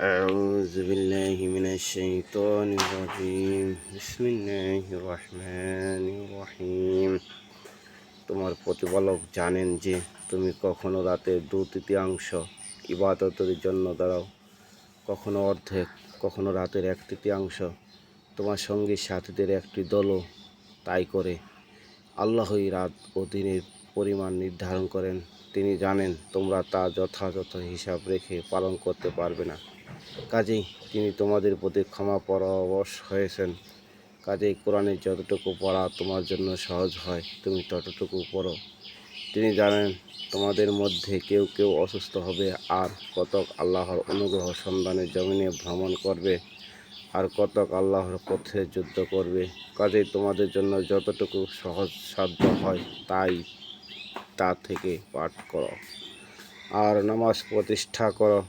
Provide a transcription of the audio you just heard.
أعوذ بالله من الشيطان الرجيم بسم الله الرحمن الرحيم। তোমার প্রতিপালক জানেন যে তুমি কখনো রাতের 2/3 ইবাদতের জন্য দাঁড়াও, কখনো অর্ধেক, কখনো রাতের 1/3। তোমার সঙ্গী সাথীদের একটি দলও তাই করে। আল্লাহই রাত ও দিনের পরিমাণ নির্ধারণ করেন। তিনি জানেন তোমরা তা যথাযথ হিসাব রেখে পালন করতে পারবে না। কাজেই তিনি তোমাদের প্রতি ক্ষমা পরবশ হয়েছেন। কাজেই কোরআনের যতটুকু পড়া তোমার জন্য সহজ হয় তুমি ততটুকু পড়ো। তিনি জানেন তোমাদের মধ্যে কেউ কেউ অসুস্থ হবে, আর কতক আল্লাহর অনুগ্রহ সন্ধানে জমিনে ভ্রমণ করবে, আর কতক আল্লাহর পথে যুদ্ধ করবে। কাজেই তোমাদের জন্য যতটুকু সহজ সাধ্য হয় তা থেকে পাঠ করো আর নামাজ প্রতিষ্ঠা করো।